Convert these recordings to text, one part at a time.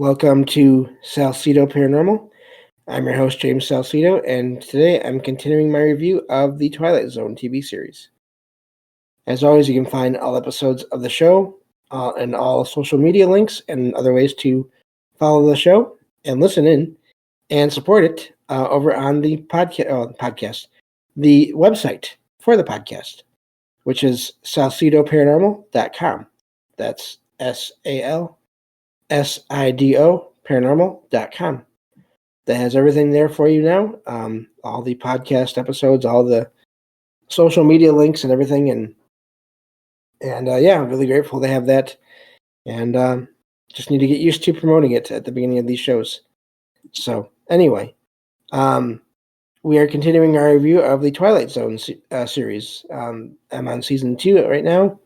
Welcome to Salsido Paranormal. I'm your host, James Salsido, and today I'm continuing my review of the Twilight Zone TV series. As always, you can find all episodes of the show and all social media links and other ways to follow the show and listen in and support it over on the podcast, the website for the podcast, which is salsidoparanormal.com. That's SALSIDO paranormal.com. That has everything there for you now. All the podcast episodes, all the social media links and everything. And I'm really grateful to have that. And just need to get used to promoting it at the beginning of these shows. So anyway, we are continuing our review of the Twilight Zone series. I'm on season 2 right now. In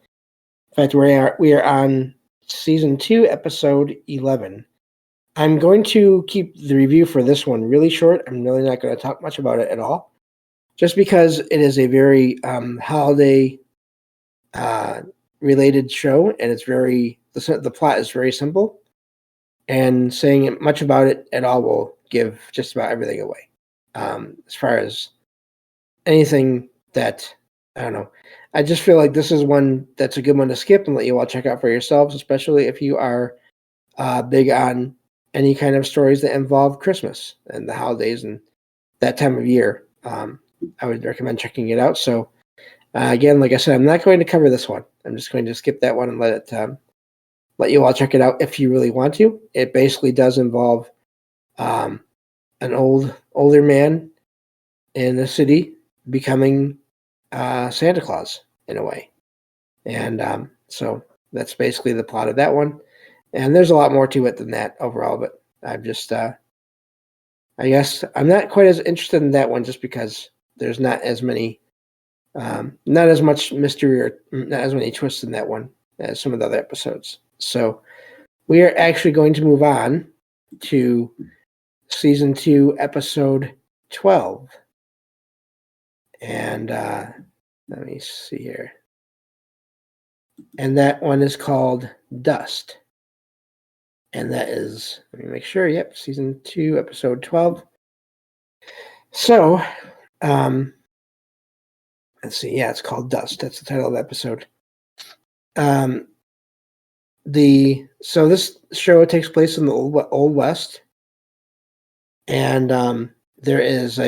fact, we are on season 2, episode 11. I'm going to keep the review for this one really short. I'm really not going to talk much about it at all, just because it is a very holiday related show, and it's the plot is very simple, and saying much about it at all will give just about everything away. As far as anything that, I don't know, I just feel like this is one that's a good one to skip and let you all check out for yourselves, especially if you are big on any kind of stories that involve Christmas and the holidays and that time of year. I would recommend checking it out. So again, like I said, I'm not going to cover this one. I'm just going to skip that one and let you all check it out if you really want to. It basically does involve an older man in the city becoming Santa Claus in a way. And so that's basically the plot of that one. And there's a lot more to it than that overall, but I've just, I guess I'm not quite as interested in that one just because there's not as many, not as much mystery or not as many twists in that one as some of the other episodes. So we are actually going to move on to season 2, episode 12. And let me see here. And that one is called Dust. And that is, let me make sure, yep, season 2, episode 12. So, let's see, yeah, it's called Dust. That's the title of the episode. So this show takes place in the Old West. And there is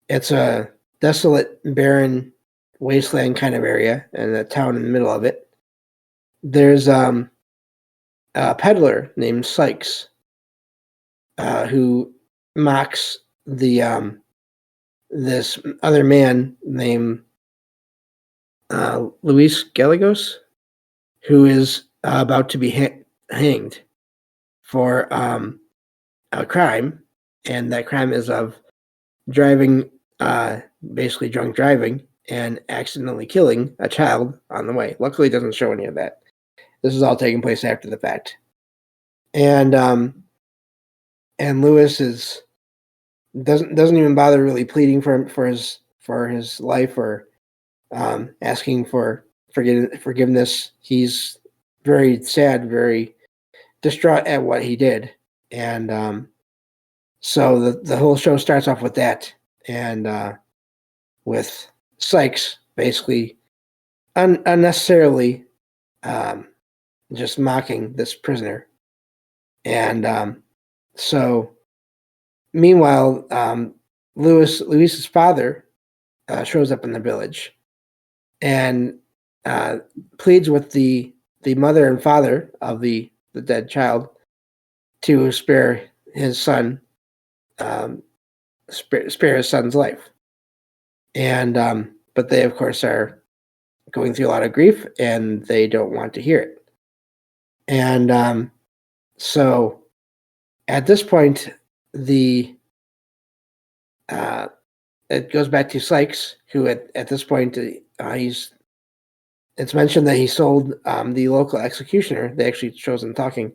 it's a desolate, barren, wasteland kind of area, and a town in the middle of it. There's a peddler named Sykes who mocks this other man named Luis Gallegos, who is about to be hanged for a crime, and that crime is of driving, basically drunk driving, and accidentally killing a child on the way. Luckily, it doesn't show any of that. This is all taking place after the fact. And Lewis doesn't even bother really pleading for his life or asking for forgiveness. He's very sad, very distraught at what he did, and so the whole show starts off with that, and with Sykes basically unnecessarily just mocking this prisoner. And so meanwhile, Luis's father shows up in the village and pleads with the mother and father of the dead child to spare his son, spare his son's life. And but they, of course, are going through a lot of grief, and they don't want to hear it. And so at this point, it goes back to Sykes, who at this point, it's mentioned that he sold the local executioner. They actually shows him talking.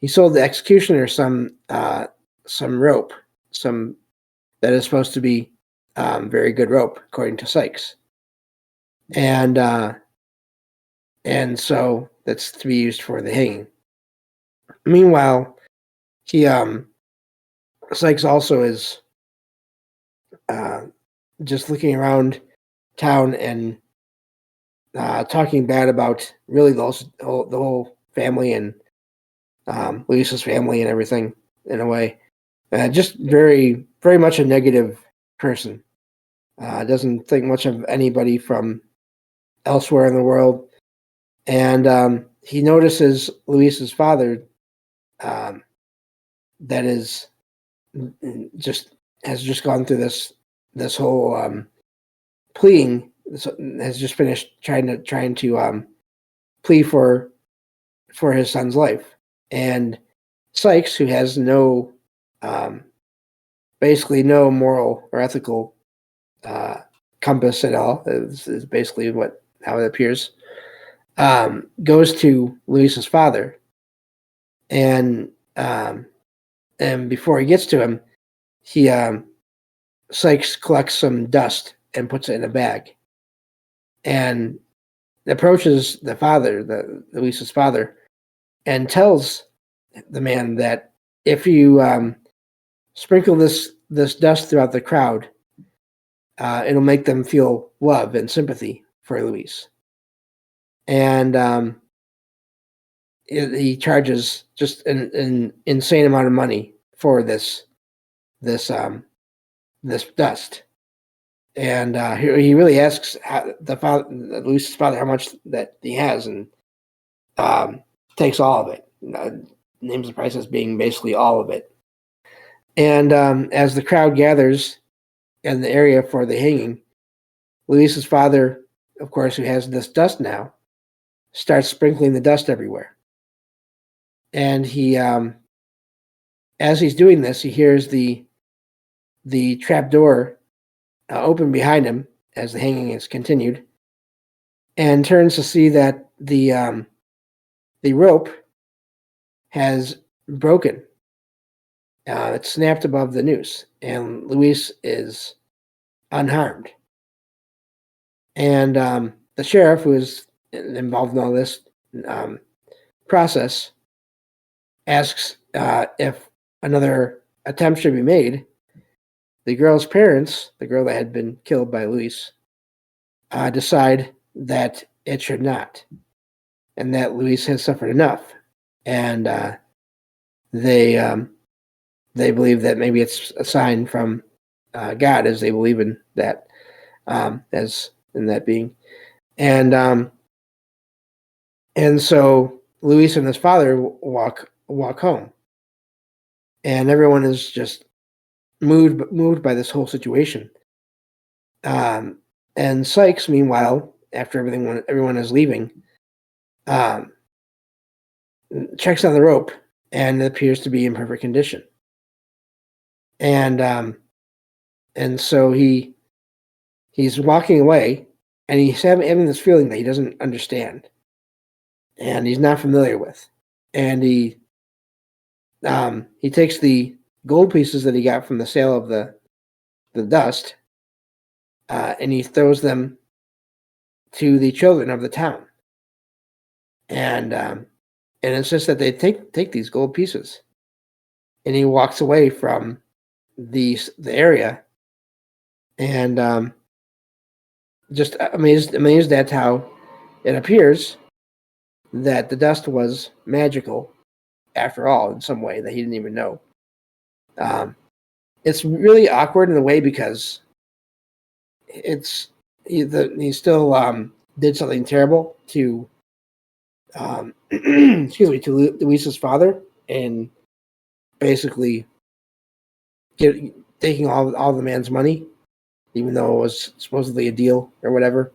He sold the executioner some rope, some that is supposed to be very good rope, according to Sykes. And so that's to be used for the hanging. Meanwhile, he Sykes also is just looking around town and talking bad about really the whole family and Lisa's family and everything in a way. Just very, very much a negative person. Doesn't think much of anybody from elsewhere in the world. And he notices Luis's father that is just has just gone through this whole pleading, has just finished trying to plea for his son's life. And Sykes, who has no basically no moral or ethical compass at all, is basically how it appears, goes to Luis's father, and before he gets to him, he Sykes collects some dust and puts it in a bag, and approaches the father, Luis's father, and tells the man that if you sprinkle this dust throughout the crowd, it'll make them feel love and sympathy for Luis. And he charges just an insane amount of money for this dust. And he really asks Luis's father how much that he has, and takes all of it. Names the price as being basically all of it. And as the crowd gathers in the area for the hanging, Luis's father, of course, who has this dust now, starts sprinkling the dust everywhere. And he, as he's doing this, he hears the trap door open behind him as the hanging is continued, and turns to see that the rope has broken. It's snapped above the noose, and Luis is unharmed. And the sheriff, who is involved in all this process, asks if another attempt should be made. The girl's parents, the girl that had been killed by Luis, decide that it should not, and that Luis has suffered enough, and they believe that maybe it's a sign from God, as they believe in that, as in that being, and so Luis and his father walk home, and everyone is just moved by this whole situation. And Sykes, meanwhile, after everyone is leaving, checks on the rope, and it appears to be in perfect condition. And so he's walking away, and he's having this feeling that he doesn't understand, and he's not familiar with. And he takes the gold pieces that he got from the sale of the dust, and he throws them to the children of the town, and insists that they take these gold pieces. And he walks away from the area, and just amazed at how it appears that the dust was magical after all, in some way that he didn't even know. It's really awkward in a way, because he still did something terrible to excuse me, to Luis's father, and basically taking all the man's money, even though it was supposedly a deal or whatever,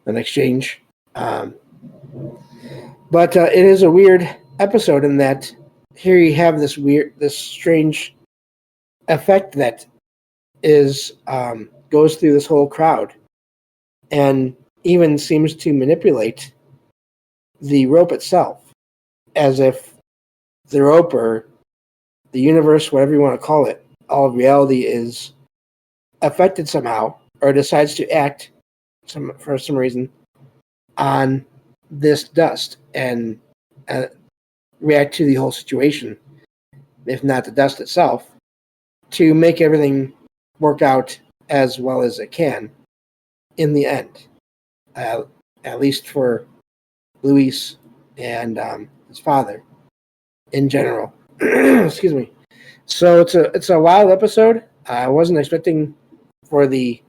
an exchange. But it is a weird episode in that here you have this strange effect that is goes through this whole crowd, and even seems to manipulate the rope itself, as if the rope, or the universe, whatever you want to call it, all of reality, is affected somehow, or decides to act for some reason on this dust, and react to the whole situation, if not the dust itself, to make everything work out as well as it can in the end, at least for Luis and his father in general. Excuse me. So it's a wild episode. I wasn't expecting for the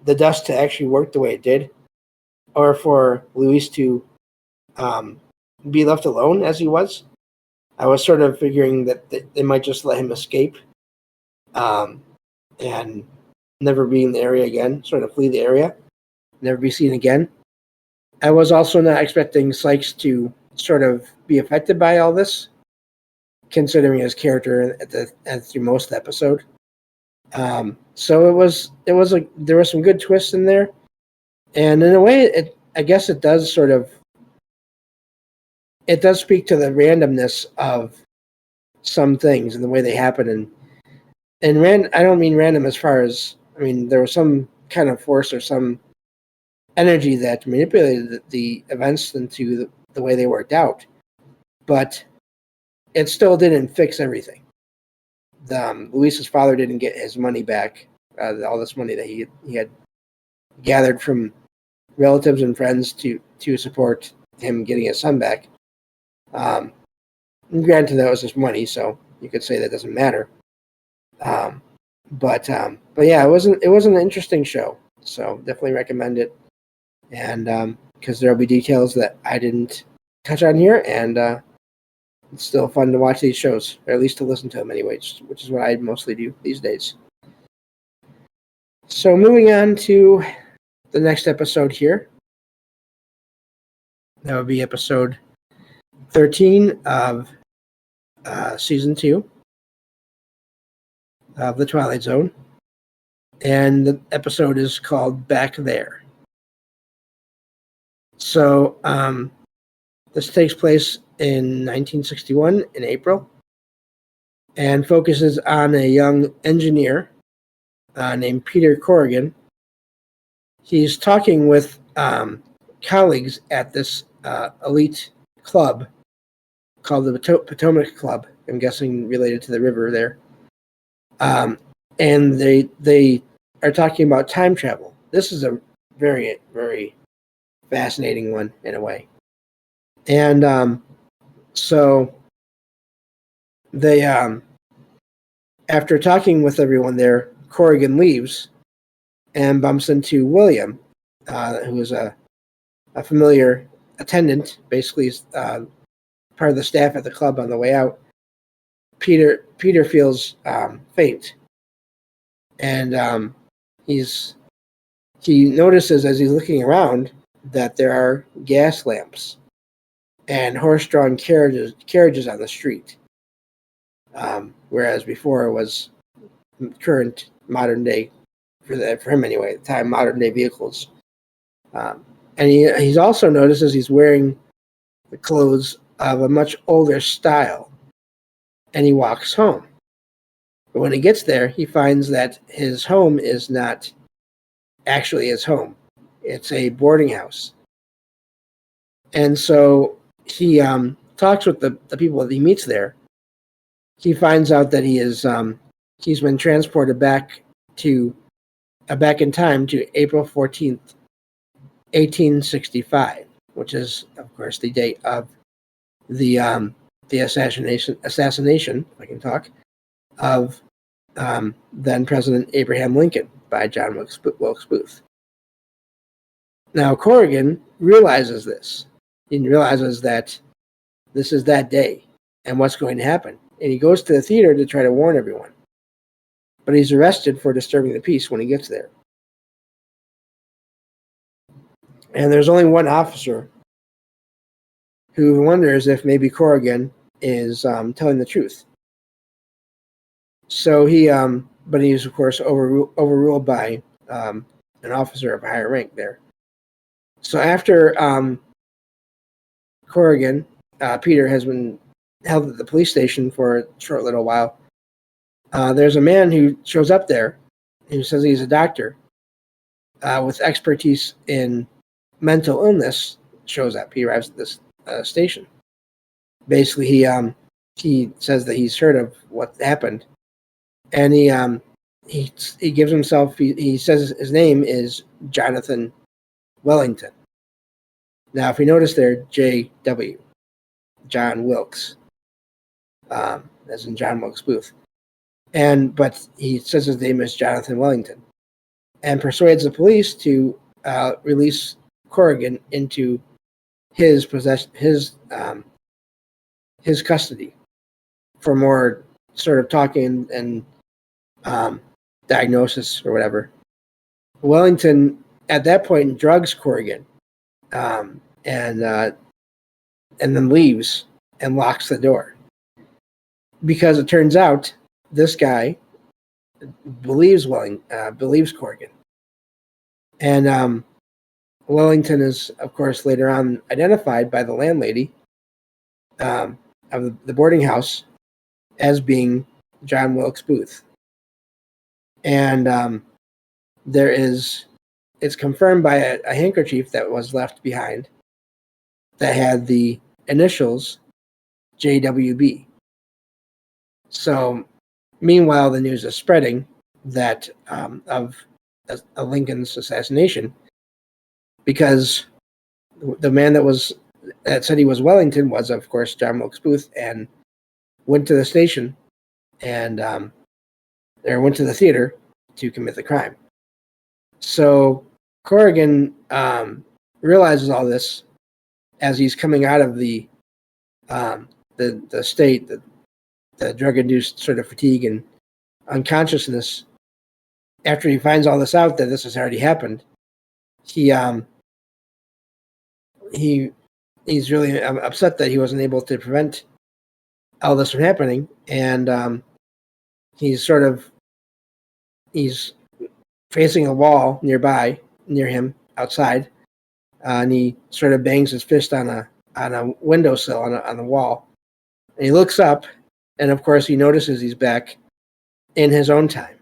dust to actually work the way it did, or for Luis to be left alone as he was. I was sort of figuring that they might just let him escape and never be in the area again, sort of flee the area, never be seen again. I was also not expecting Sykes to sort of be affected by all this, considering his character through most of the episode. So there was some good twists in there, and in a way, I guess it does speak to the randomness of some things and the way they happen. And I don't mean random as far as, I mean, there was some kind of force or some energy that manipulated the events into the way they worked out, but it still didn't fix everything. Luis's father didn't get his money back, all this money that he had gathered from relatives and friends to support him getting his son back. Granted, that was just money, so you could say that doesn't matter. But yeah, it was an interesting show. So definitely recommend it, and because there'll be details that I didn't touch on here, and it's still fun to watch these shows, or at least to listen to them anyways, which is what I mostly do these days. So moving on to the next episode here. That would be episode 13 of season 2 of The Twilight Zone. And the episode is called Back There. So this takes place in 1961 in April and focuses on a young engineer named Peter Corrigan. He's talking with colleagues at this elite club called the Potomac Club. I'm guessing related to the river there. And they are talking about time travel. This is a very, very fascinating one in a way. And so they, after talking with everyone there, Corrigan leaves and bumps into William, who is a familiar attendant, basically part of the staff at the club. On the way out, Peter feels faint, and he notices as he's looking around that there are gas lamps and horse-drawn carriages on the street, whereas before it was current modern day, for him anyway, at the time, modern day vehicles. And he's also notices he's wearing the clothes of a much older style, and he walks home. But when he gets there, he finds that his home is not actually his home. It's a boarding house. And so he talks with the people that he meets there. He finds out that he's been transported back in time to April 14th, 1865, which is, of course, the date of the assassination, if I can talk, of then President Abraham Lincoln by John Wilkes Booth. Now, Corrigan realizes this. He realizes that this is that day and what's going to happen. And he goes to the theater to try to warn everyone. But he's arrested for disturbing the peace when he gets there. And there's only one officer who wonders if maybe Corrigan is telling the truth. So but he's, of course, overruled by an officer of higher rank there. So after Corrigan, Peter has been held at the police station for a short little while. There's a man who shows up there who says he's a doctor with expertise in mental illness. Shows up. He arrives at this station. Basically, he says that he's heard of what happened, and he gives himself. He says his name is Jonathan Wellington. Now, if you notice there, J.W. John Wilkes, as in John Wilkes Booth, but he says his name is Jonathan Wellington, and persuades the police to release Corrigan into his possession, his custody, for more sort of talking and diagnosis or whatever. Wellington at that point drugs Corrigan, and then leaves and locks the door, because it turns out this guy believes Corrigan, and Wellington is, of course, later on identified by the landlady of the boarding house as being John Wilkes Booth, and it's confirmed by a handkerchief that was left behind that had the initials JWB. So, meanwhile, the news is spreading that of Lincoln's assassination, because the man that said he was Wellington was, of course, John Wilkes Booth, and went to the station and went to the theater to commit the crime. So Corrigan realizes all this as he's coming out of the state, the drug-induced sort of fatigue and unconsciousness. After he finds all this out, that this has already happened, he's really upset that he wasn't able to prevent all this from happening, and he's facing a wall near him outside, and he sort of bangs his fist on a windowsill on the wall, and he looks up, and of course he notices he's back in his own time.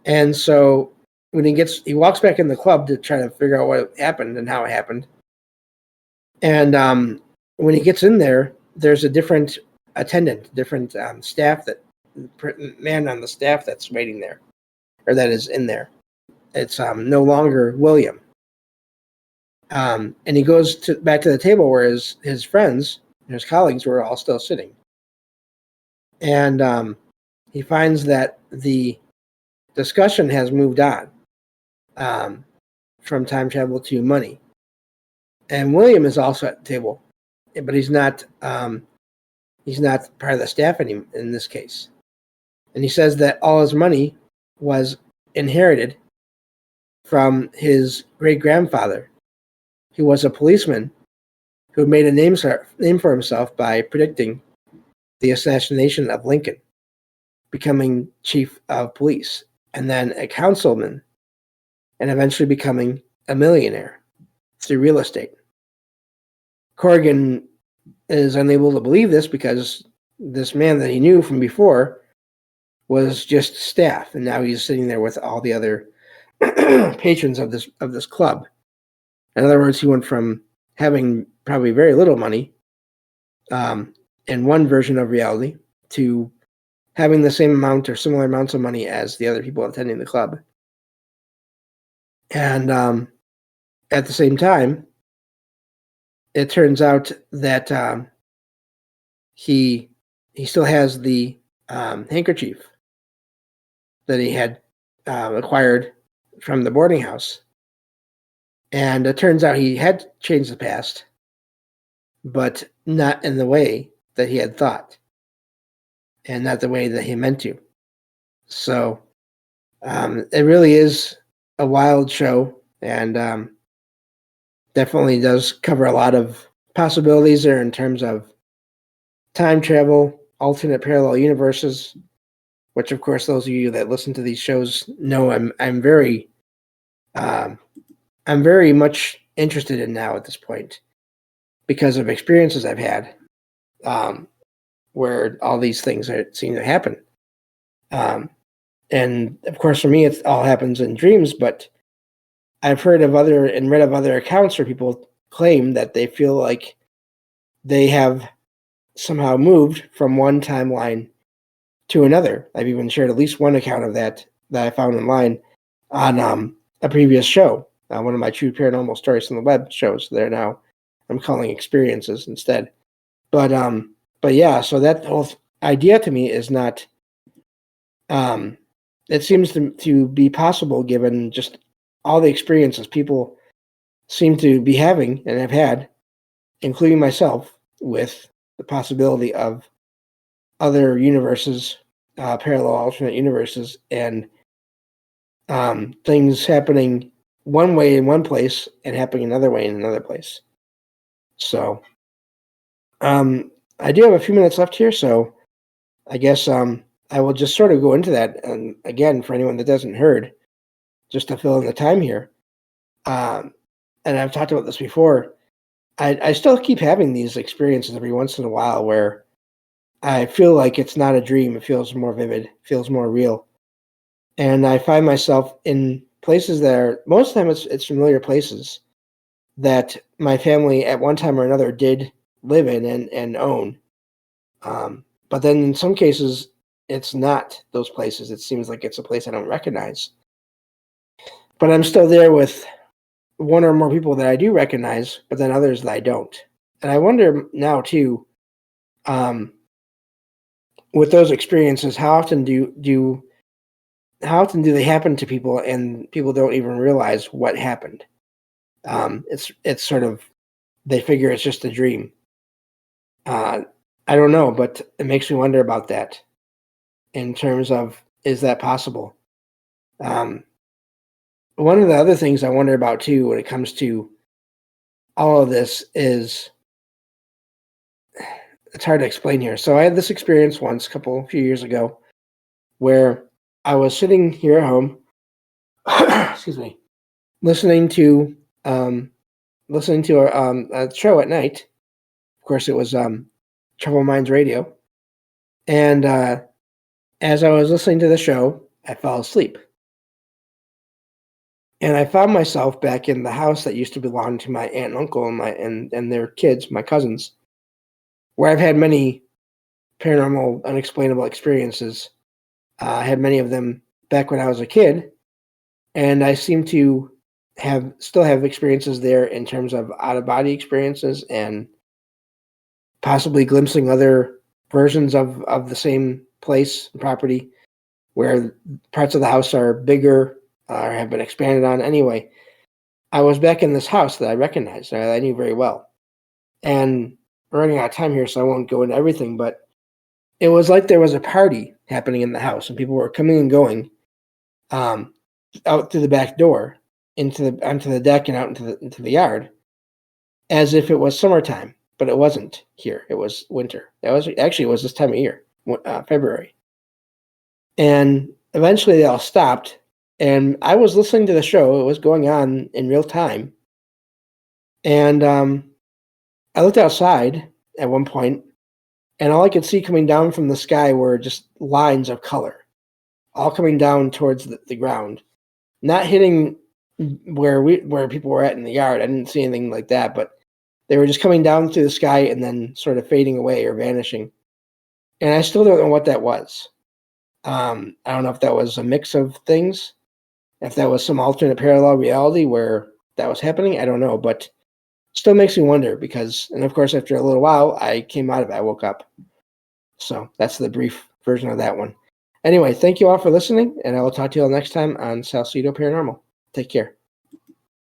And so when he walks back in the club to try to figure out what happened and how it happened. And when he gets in there, there's a different attendant, different staff, man on the staff that's waiting there, or that is in there. It's no longer William. And he goes back to the table where his friends, his colleagues, were all still sitting. And he finds that the discussion has moved on from time travel to money. And William is also at the table, but he's not part of the staff in this case. And he says that all his money was inherited from his great-grandfather, who was a policeman who made a name for himself by predicting the assassination of Lincoln, becoming chief of police, and then a councilman, and eventually becoming a millionaire through real estate. Corrigan is unable to believe this because this man that he knew from before was just staff, and now he's sitting there with all the other patrons of this club. In other words, he went from having probably very little money in one version of reality to having the same amount or similar amounts of money as the other people attending the club. And at the same time, it turns out that he still has the handkerchief that he had acquired from the boarding house. And it turns out he had changed the past, but not in the way that he had thought, and not the way that he meant to. So it really is a wild show, and definitely does cover a lot of possibilities there in terms of time travel, alternate parallel universes, which, of course, those of you that listen to these shows know I'm very much interested in now at this point, because of experiences I've had where all these things seem to happen. And of course, for me, it all happens in dreams, but I've heard of read of other accounts where people claim that they feel like they have somehow moved from one timeline to another. I've even shared at least one account of that I found online on a previous show, one of my true paranormal stories from the web shows. They're now I'm calling experiences instead. But yeah, so that whole idea to me is not. It seems to be possible given just all the experiences people seem to be having and have had, including myself, with the possibility of other universes, parallel alternate universes, and things happening one way in one place and happening another way in another place. So I do have a few minutes left here, so I guess I will just sort of go into that. And again, for anyone that hasn't heard, just to fill in the time here, and I've talked about this before, I still keep having these experiences every once in a while where I feel like it's not a dream. It feels more vivid, feels more real. And I find myself in places that are, most of the time it's familiar places that my family at one time or another did live in and own. But then in some cases, it's not those places. It seems like it's a place I don't recognize. But I'm still there with one or more people that I do recognize, but then others that I don't. And I wonder now too, with those experiences, how often do they happen to people and people don't even realize what happened? It's sort of, they figure it's just a dream. I don't know, but it makes me wonder about that in terms of, is that possible? One of the other things I wonder about too when it comes to all of this is, it's hard to explain here. So I had this experience once, a few years ago, where I was sitting here at home, excuse me, listening to a show at night. Of course, it was Trouble Minds Radio. And as I was listening to the show, I fell asleep. And I found myself back in the house that used to belong to my aunt and uncle and their kids, my cousins, where I've had many paranormal, unexplainable experiences. I had many of them back when I was a kid, and I seem to still have experiences there in terms of out-of-body experiences and possibly glimpsing other versions of the same place and property where parts of the house are bigger or have been expanded on. Anyway, I was back in this house that I recognized, that I knew very well. And we're running out of time here, so I won't go into everything, but it was like there was a party happening in the house, and people were coming and going out through the back door onto the deck and out into the yard, as if it was summertime, but it wasn't here. It was winter. It was this time of year, February. And eventually they all stopped, and I was listening to the show. It was going on in real time. And I looked outside at one point, and all I could see coming down from the sky were just lines of color, all coming down towards the ground, not hitting where people were at in the yard. I didn't see anything like that, but they were just coming down through the sky and then sort of fading away or vanishing. And I still don't know what that was. I don't know if that was a mix of things, if that was some alternate parallel reality where that was happening. I don't know, but still makes me wonder because, and of course, after a little while, I came out of it. I woke up. So that's the brief version of that one. Anyway, thank you all for listening, and I will talk to you all next time on Salsido Paranormal. Take care.